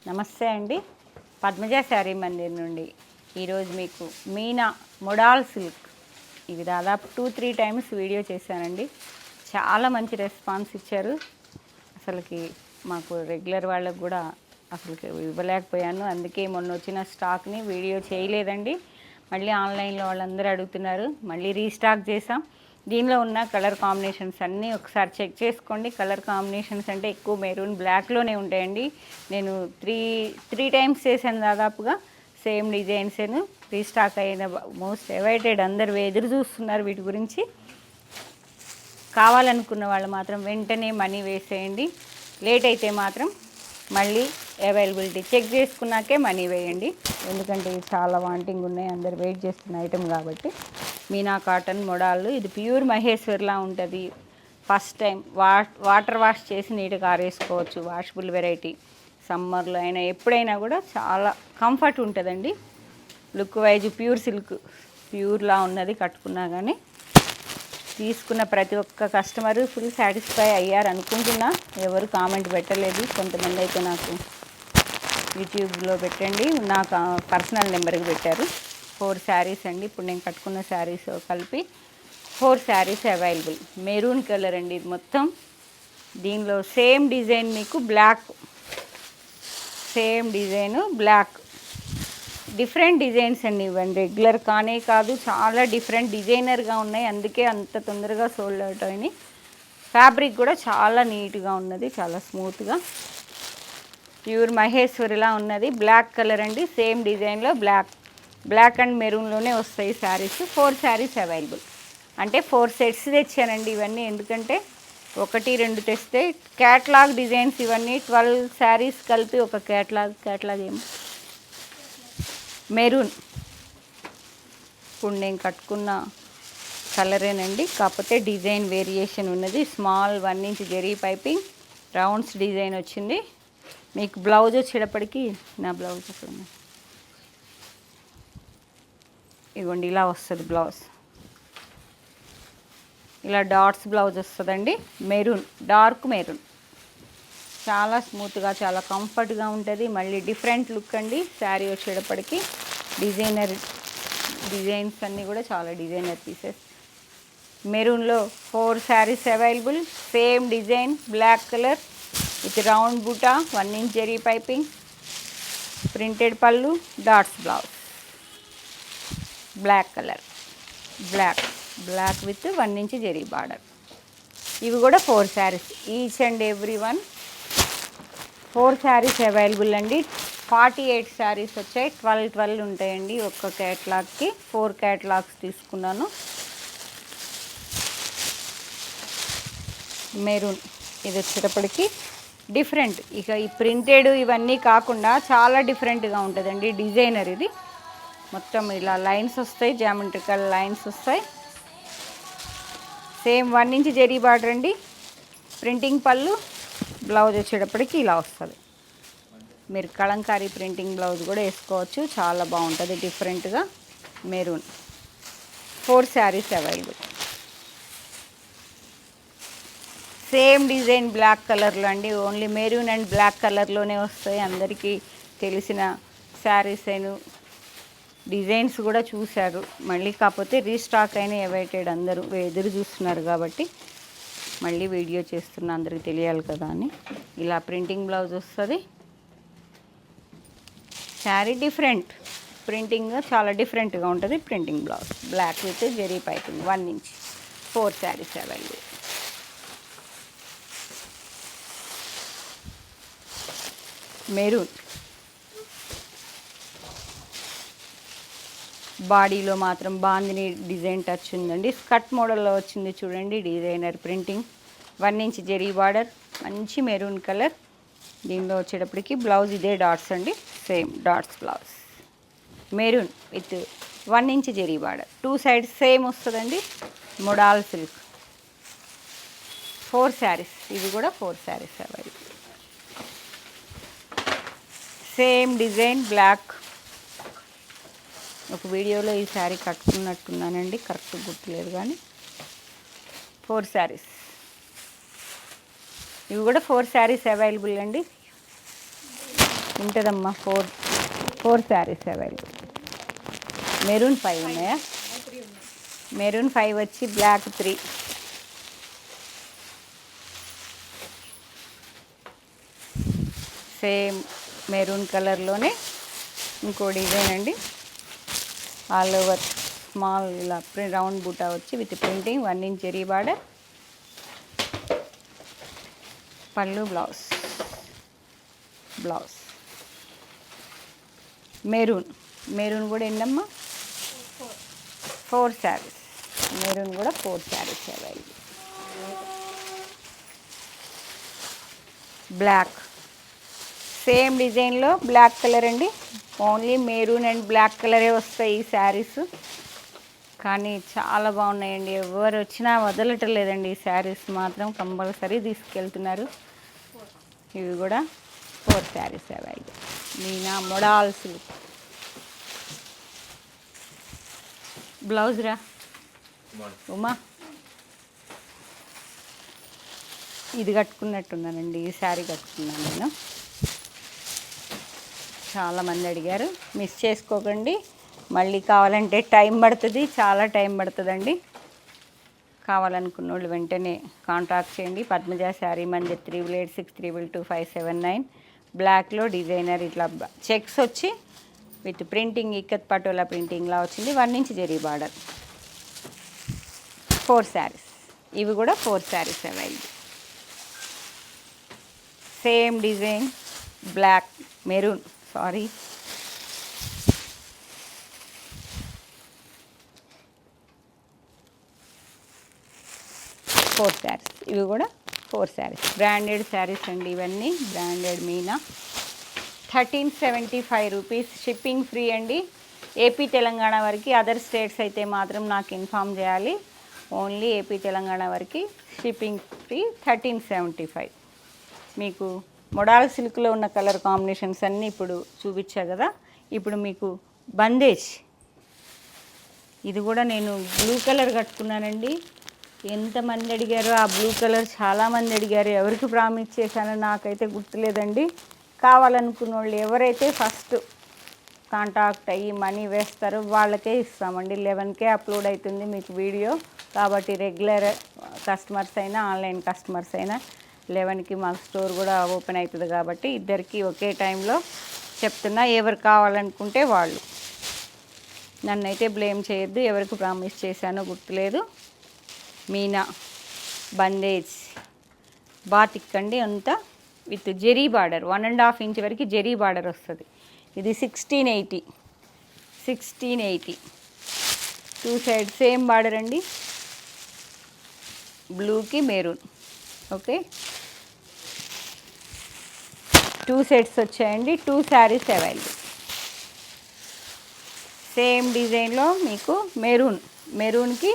నమస్తే అండి. పద్మజ శారీ మందిర్ నుండి ఈరోజు మీకు మీనా మొడాల్ సిల్క్ ఇవి దాదాపు 2-3 టైమ్స్ వీడియో చేశానండి. చాలా మంచి రెస్పాన్స్ ఇచ్చారు. అసలుకి మాకు రెగ్యులర్ వాళ్ళకు కూడా అసలుకి ఇవ్వలేకపోయాను. అందుకే మొన్న వచ్చిన స్టాక్ని వీడియో చేయలేదండి. మళ్ళీ ఆన్లైన్లో వాళ్ళందరూ అడుగుతున్నారు, మళ్ళీ రీస్టాక్ చేసాం. దీనిలో ఉన్న కలర్ కాంబినేషన్స్ అన్నీ ఒకసారి చెక్ చేసుకోండి. కలర్ కాంబినేషన్స్ అంటే ఎక్కువ మెరూన్ బ్లాక్లోనే ఉంటాయండి. నేను త్రీ టైమ్స్ చేశాను దాదాపుగా. సేమ్ డిజైన్సేను రీస్టాక్ అయిన మోస్ట్ అవైటెడ్. అందరు ఎదురు చూస్తున్నారు వీటి గురించి. కావాలనుకున్న వాళ్ళు మాత్రం వెంటనే మనీ వేసేయండి. లేట్ అయితే మాత్రం మళ్ళీ అవైలబిలిటీ చెక్ చేసుకున్నాకే మనీ వేయండి. ఎందుకంటే ఇది చాలా వాంటింగ్ ఉన్నాయి, అందరు వెయిట్ చేస్తున్న ఐటెం కాబట్టి. మీనా కాటన్ మొడాళ్ళు, ఇది ప్యూర్ మహేశ్వర్లా ఉంటుంది. ఫస్ట్ టైం వాటర్ వాష్ చేసి నీట్గా ఆరేసుకోవచ్చు. Washable variety. సమ్మర్లో అయినా ఎప్పుడైనా కూడా చాలా కంఫర్ట్ ఉంటుందండి. లుక్ వైజ్ ప్యూర్ సిల్క్, ప్యూర్లా ఉన్నది. కట్టుకున్నా కానీ తీసుకున్న ప్రతి ఒక్క కస్టమరు ఫుల్ సాటిస్ఫై అయ్యారు అనుకుంటున్నా. ఎవరు కామెంట్ పెట్టలేదు. కొంతమంది అయితే నాకు యూట్యూబ్లో పెట్టండి, నాకు పర్సనల్ నెంబర్కి పెట్టారు. 4 శారీస్ అండి. ఇప్పుడు నేను కట్టుకున్న శారీస్ కలిపి 4 శారీస్ అవైలబుల్. మెరూన్ కలర్ అండి ఇది మొత్తం. దీనిలో సేమ్ డిజైన్ మీకు black, same design black. Different designs అండి ఇవన్నీ. రెగ్యులర్ కానే కాదు, చాలా డిఫరెంట్ డిజైనర్గా ఉన్నాయి. అందుకే అంత తొందరగా సోల్డ్ అవుట్ అయినాయి. ఫ్యాబ్రిక్ కూడా చాలా నీట్గా ఉన్నది, చాలా స్మూత్గా. ప్యూర్ మహేశ్వరిలా ఉన్నది. బ్లాక్ కలర్ అండి. సేమ్ డిజైన్లో బ్లాక్ అండ్ మెరూన్లోనే వస్తాయి శారీస్. 4 శారీస్ అవైలబుల్. అంటే 4 సెట్స్ తెచ్చానండి ఇవన్నీ. ఎందుకంటే 1-2 తెస్తే క్యాట్లాగ్ డిజైన్స్ ఇవన్నీ 12 శారీస్ కలిపి ఒక క్యాట్లాగ్ ఏమో మెరూన్. ఇప్పుడు నేను కట్టుకున్న కలరేనండి, కాకపోతే డిజైన్ వేరియేషన్ ఉన్నది. Small 1 inch zari piping, rounds design వచ్చింది. మీకు బ్లౌజ్ వచ్చేటప్పటికి, నా బ్లౌజ్ అక్కడ ఇదిగోండి ఇలా వస్తుంది బ్లౌజ్. ఇలా డాట్స్ బ్లౌజ్ వస్తుందండి. Maroon, dark maroon. చాలా స్మూత్గా, చాలా కంఫర్ట్గా ఉంటుంది. మళ్ళీ డిఫరెంట్ లుక్ అండి శారీ వచ్చేటప్పటికి. డిజైన్స్ అన్నీ కూడా చాలా డిజైనర్ పీసెస్. మెరూన్లో 4 saris available. Same design black colour with round buta, 1 inch zari piping, printed pallu, dots blouse. Black colour, black with 1 inch zari border. ఇవి కూడా 4 saris. Each and every one 4 saris available అండి. 48 శారీస్ వచ్చాయి. 12 ఉంటాయండి ఒక్క క్యాట్లాగ్కి. 4 క్యాట్లాగ్స్ తీసుకున్నాను. మెరూన్ ఇది వచ్చేటప్పటికి డిఫరెంట్. ఇక ఈ ప్రింటెడ్ ఇవన్నీ కాకుండా చాలా డిఫరెంట్గా ఉంటుందండి. డిజైనర్ ఇది మొత్తం ఇలా లైన్స్ వస్తాయి, జామెట్రికల్ లైన్స్ వస్తాయి. సేమ్ 1 ఇంచ్ జెరీ బార్డర్ అండి. ప్రింటింగ్ పళ్ళు, బ్లౌజ్ వచ్చేటప్పటికి ఇలా వస్తుంది. మీరు కలంకారీ ప్రింటింగ్ బ్లౌజ్ కూడా వేసుకోవచ్చు, చాలా బాగుంటుంది డిఫరెంట్గా. Maroon 4 saris available. Same design black కలర్లో అండి. ఓన్లీ మెరూన్ అండ్ బ్లాక్ కలర్లోనే వస్తాయి. అందరికీ తెలిసిన శారీస్ అయిన డిజైన్స్ కూడా చూశారు. మళ్ళీ కాకపోతే రీస్టాక్ అయిన అవైటెడ్. అందరూ ఎదురు చూస్తున్నారు కాబట్టి మళ్ళీ వీడియో చేస్తున్నా, అందరికి తెలియాలి కదా అని. ఇలా ప్రింటింగ్ బ్లౌజ్ వస్తుంది. శారీ డిఫరెంట్, ప్రింటింగ్ చాలా డిఫరెంట్గా ఉంటుంది. Printing blouse black with zari piping, 1 inch. 4 saris available. Maroon బాడీలో మాత్రం బాందిని డిజైన్ టచ్ ఉందండి. స్కర్ట్ మోడల్లో వచ్చింది చూడండి designer printing. 1 inch zari border, మంచి మెరూన్ కలర్. దీనిలో వచ్చేటప్పటికి బ్లౌజ్ ఇదే డాట్స్ అండి. Same dots blouse. Maroon with 1 inch zari border. 2 sides same వస్తుందండి. Modal silk. 4 శారీస్. ఇవి కూడా 4 saris available. Same design black. ఒక వీడియోలో ఈ శారీ కట్టుకున్నట్టున్నానండి, కరెక్ట్ గుర్తులేదు కానీ 4 శారీస్. ఇవి కూడా 4 శారీస్ అవైలబుల్ అండి. ఉంటుందమ్మా. Four saris available. మెరూన్ 5 ఉన్నాయా? మెరూన్ 5 వచ్చి బ్లాక్ 3. సేమ్ మెరూన్ కలర్లోనే ఇంకో డిజైన్ అండి. ఆల్ ఓవర్ స్మాల్ ఇలా రౌండ్ బూటా వచ్చి with printing 1 inch zari border. పళ్ళు బ్లౌజ్ మెరూన్ కూడా ఎన్నమ్మా? 4 శారీస్. మెరూన్ కూడా 4 శారీస్ అవైలబుల్. బ్లాక్ సేమ్ డిజైన్లో బ్లాక్ కలర్ అండి. ఓన్లీ మెరూన్ అండ్ బ్లాక్ కలరే వస్తాయి ఈ శారీస్. కానీ చాలా బాగున్నాయండి. ఎవరు వచ్చినా వదలటం లేదండి. ఈ శారీస్ మాత్రం కంపల్సరీ తీసుకెళ్తున్నారు. ఇవి కూడా 4 saris available. Meena model silk. Blouse రా ఉమా. ఇది కట్టుకున్నట్టున్నానండి. ఈ శారీ కట్టుకున్నాను నేను. చాలామంది అడిగారు, మిస్ చేసుకోకండి. మళ్ళీ కావాలంటే టైం పడుతుంది, చాలా టైం పడుతుందండి. కావాలనుకున్న వాళ్ళు వెంటనే కాంటాక్ట్ చేయండి. పద్మజ శారీ మందిర్ 3886322579. బ్లాక్లో డిజైనర్ ఇట్లా చెక్స్ వచ్చి విత్ ప్రింటింగ్ ఇక్కత్ పటోలా ప్రింటింగ్లా వచ్చింది. 1 ఇంచ్ జరీ బార్డర్. 4 శారీస్. ఇవి కూడా 4 saris available. Same design black maroon 4 saris. ఇవి కూడా 4 శారీస్. బ్రాండెడ్ శారీస్ అండి ఇవన్నీ. Branded Meena. 1375 rupees. Shipping free అండి. ఏపీ తెలంగాణ వరకు. అదర్ స్టేట్స్ అయితే మాత్రం నాకు ఇన్ఫామ్ చేయాలి. ఓన్లీ ఏపీ తెలంగాణ వరకు షిప్పింగ్ ఫ్రీ. 1375. మీకు మోడల్ సిల్క్లో ఉన్న కలర్ కాంబినేషన్స్ అన్నీ ఇప్పుడు చూపించా కదా. ఇప్పుడు మీకు బందేజ్. ఇది కూడా నేను బ్లూ కలర్ కట్టుకున్నానండి. ఎంతమంది అడిగారో ఆ బ్లూ కలర్. చాలామంది అడిగారు. ఎవరికి ప్రామిస్ చేశానో నాకైతే గుర్తులేదండి. కావాలనుకున్న వాళ్ళు ఎవరైతే ఫస్ట్ కాంటాక్ట్ అయ్యి మనీ వేస్తారో వాళ్ళకే ఇస్తామండి. 11K అప్లోడ్ అవుతుంది మీకు వీడియో. కాబట్టి రెగ్యులర్ కస్టమర్స్ అయినా ఆన్లైన్ కస్టమర్స్ అయినా 11కి మాకు స్టోర్ కూడా ఓపెన్ అవుతుంది. కాబట్టి ఇద్దరికి ఒకే టైంలో చెప్తున్నా. ఎవరు కావాలనుకుంటే వాళ్ళు. నన్నైతే బ్లేమ్ చేయొద్దు. ఎవరికి ప్రామిస్ చేశానో గుర్తులేదు. మీనా బందేజ్ బాతిక్ అండి. అంతా విత్ జెరీ బార్డర్. 1.5 ఇంచ్ వరకు జెరీ బార్డర్ వస్తుంది. ఇది 1680. 2 సైడ్ సేమ్ బార్డర్ అండి. బ్లూకి మెరూన్. ఓకే, 2 సెట్స్ వచ్చాయండి. 2 శారీస్ అవైలబుల్. సేమ్ డిజైన్లో మీకు మెరూన్కి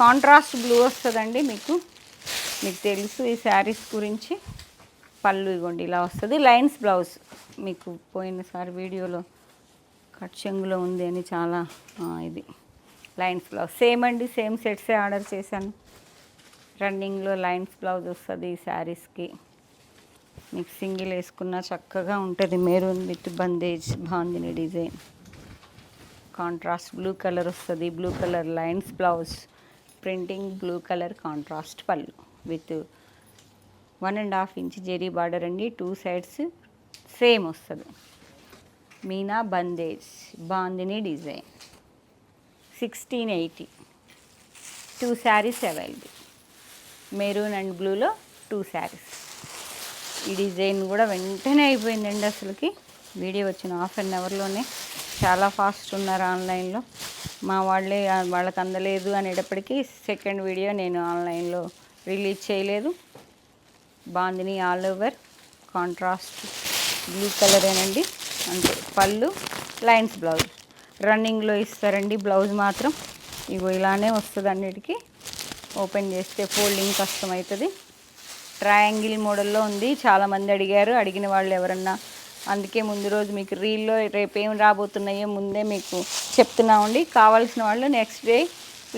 కాంట్రాస్ట్ బ్లూ వస్తుందండి. మీకు తెలుసు ఈ శారీస్ గురించి. పళ్ళు ఇవ్వండి ఇలా వస్తుంది. Lines blouse. మీకు పోయినసారి వీడియోలో కట్ చెంగులో ఉంది అని చాలా ఇది లైన్స్ బ్లౌజ్. సేమ్ అండి. సేమ్ సెట్సే ఆర్డర్ చేశాను. రన్నింగ్లో లైన్స్ బ్లౌజ్ వస్తుంది ఈ శారీస్కి. మీకు సింగిల్ వేసుకున్న చక్కగా ఉంటుంది. Maroon with bandhej bandhani design. Contrast blue colour వస్తుంది. Blue colour lines blouse. Printing blue colour contrast pallu with 1.5 inch zari border అండి. 2 సైడ్స్ సేమ్ వస్తుంది. Meena bandhej bandhani design. 1680. 2 saris available. Maroon and బ్లూలో 2 శారీస్. ఈ డిజైన్ కూడా వెంటనే అయిపోయిందండి. అసలుకి వీడియో వచ్చిన 1/2 అవర్లోనే. చాలా ఫాస్ట్ ఉన్నారు ఆన్లైన్లో. మా వాళ్ళకి అందలేదు అనేటప్పటికీ సెకండ్ వీడియో నేను ఆన్లైన్లో రిలీజ్ చేయలేదు. Bandhani all over contrast blue కలరేనండి. అంటే పళ్ళు లైన్స్ బ్లౌజ్. రన్నింగ్లో ఇస్తారండి బ్లౌజ్ మాత్రం. ఇగో ఇలానే వస్తుంది అన్నిటికీ. ఓపెన్ చేస్తే ఫోల్డింగ్ కష్టమవుతుంది. ట్రయాంగిల్ మోడల్లో ఉంది. చాలామంది అడిగారు. అడిగిన వాళ్ళు ఎవరన్నా అందుకే ముందు రోజు మీకు రీల్లో రేపేం రాబోతున్నాయో ముందే మీకు చెప్తున్నామండి. కావాల్సిన వాళ్ళు నెక్స్ట్ డే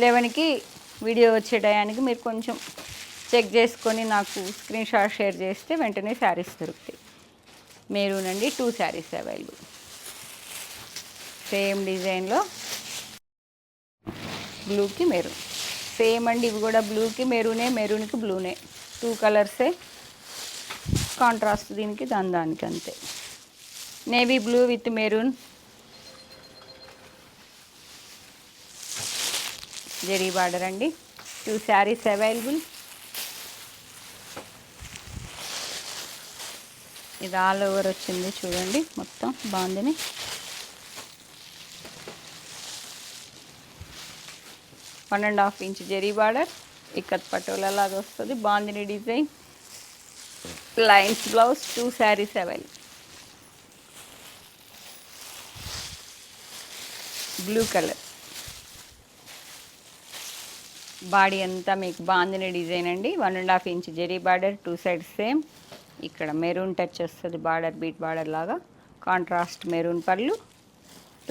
11కి వీడియో వచ్చే టయానికి మీరు కొంచెం చెక్ చేసుకొని నాకు స్క్రీన్ షాట్ షేర్ చేస్తే వెంటనే శారీస్ దొరుకుతాయి. మెరూన్ అండి. 2 శారీస్ అవైలబుల్. సేమ్ డిజైన్లో బ్లూకి మెరూన్. సేమ్ అండి, ఇవి కూడా బ్లూకి మెరూనే, మెరూన్కి బ్లూనే. 2 కలర్సే కాంట్రాస్ట్ దీనికి దానికి అంతే. Navy blue with maroon zari border అండి. 2 శారీస్ అవైలబుల్. ఇది ఆల్ ఓవర్ వచ్చింది చూడండి, మొత్తం బాగుంది. 1.5 ఇంచ్ జరీ బార్డర్, ఇక్కత్ పటోలా లాగా వస్తుంది. బాగుంది design. Lines blouse. 2 saris available. Blue colour. Body అంతా మీకు బాగుంది డిజైన్ అండి. 1.5 inch zari border, 2 sides same. ఇక్కడ మెరూన్ టచ్ వస్తుంది, బార్డర్ బీట్ బార్డర్ లాగా. కాంట్రాస్ట్ మెరూన్ పళ్ళు,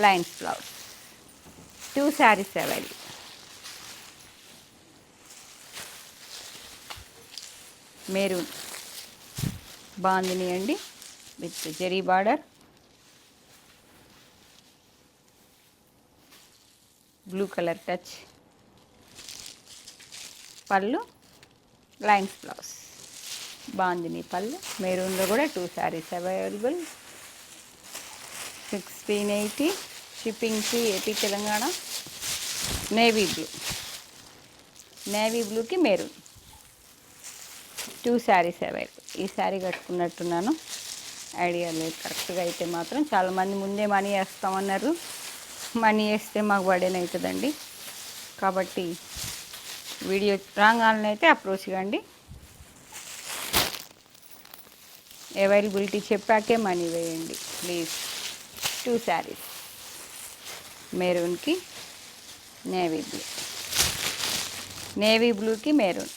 lines blouse. 2 saris available. Maroon బాగుంది అండి with zari border. Blue colour touch pallu, lines blouse. బాగుంది పళ్ళు. మెరూన్లో కూడా 2 శారీస్ అవైలబుల్. 1680 షిప్పింగ్కి AP Telangana. Navy blue, navy బ్లూకి మెరూన్. 2 శారీస్ అవైలబుల్. ఈ శారీ కట్టుకున్నట్టున్నాను, ఐడియా లేదు కరెక్ట్గా అయితే మాత్రం. చాలామంది ముందే మనీ వేస్తామన్నారు. మనీ వేస్తే మాకు బర్డెన్ అవుతుందండి. కాబట్టి వీడియో రాగానే అయితే అప్రోచ్ కండి. అవైలబిలిటీ చెప్పాకే మనీ వేయండి ప్లీజ్. 2 శారీస్. మెరూన్కి నేవీ బ్లూ, నేవీ బ్లూకి మెరూన్.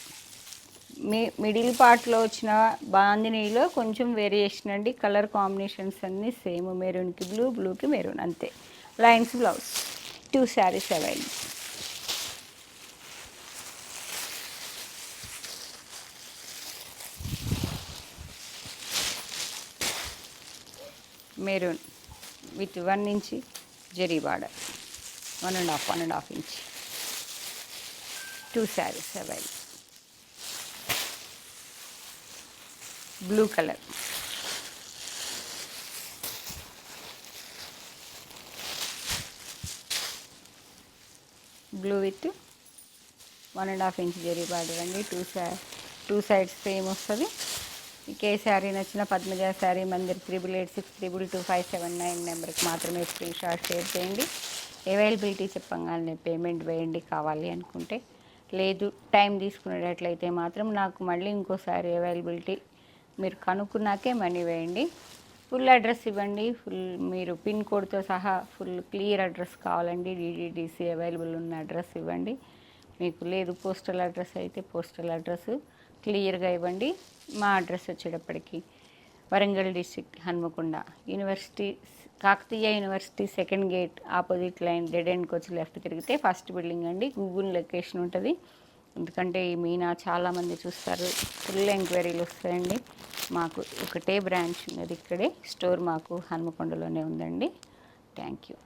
మిడిల్ పార్ట్లో వచ్చిన బాందినీలో కొంచెం వేరియేషన్ అండి. కలర్ కాంబినేషన్స్ అన్నీ సేమ్. మెరూన్కి బ్లూ, బ్లూకి మెరూన్ అంతే. Lines blouse. 2 saris available. Maroon with 1 inch zari border, 1.5 inch. 2 saris available. Blue colour. Blue with 1.5 inch zari border అండి. 2 సైడ్స్ సేమ్ వస్తుంది. మీకు ఏ శారీ నచ్చిన పద్మజ శారీ మందిర్ 8886222579 నెంబర్కి మాత్రమే స్క్రీన్ షాట్ షేర్ చేయండి. అవైలబిలిటీ చెప్పగానే పేమెంట్ వేయండి కావాలి అనుకుంటే. లేదు టైం తీసుకునేటట్లయితే మాత్రం నాకు మళ్ళీ ఇంకోసారి అవైలబిలిటీ మీరు కనుక్కున్నాకే మనీ వేయండి. ఫుల్ అడ్రస్ ఇవ్వండి. మీరు పిన్ కోడ్తో సహా ఫుల్ క్లియర్ అడ్రస్ కావాలండి. డిడిడిసి అవైలబుల్ ఉన్న అడ్రస్ ఇవ్వండి. మీకు లేదు పోస్టల్ అడ్రస్ అయితే పోస్టల్ అడ్రస్ క్లియర్గా ఇవ్వండి. మా అడ్రస్ వచ్చేటప్పటికి Warangal district, Hanamkonda university, Kakatiya university second gate opposite line dead ఎండ్కి వచ్చి లెఫ్ట్ తిరిగితే ఫస్ట్ బిల్డింగ్ అండి. గూగుల్ లొకేషన్ ఉంటుంది. ఎందుకంటే ఈ మీనా చాలామంది చూస్తారు, ఫుల్ ఎంక్వైరీలు వస్తాయండి. మాకు ఒకటే బ్రాంచ్ ఉన్నది ఇక్కడే. స్టోర్ మాకు హన్మకొండలోనే ఉందండి. Thank you.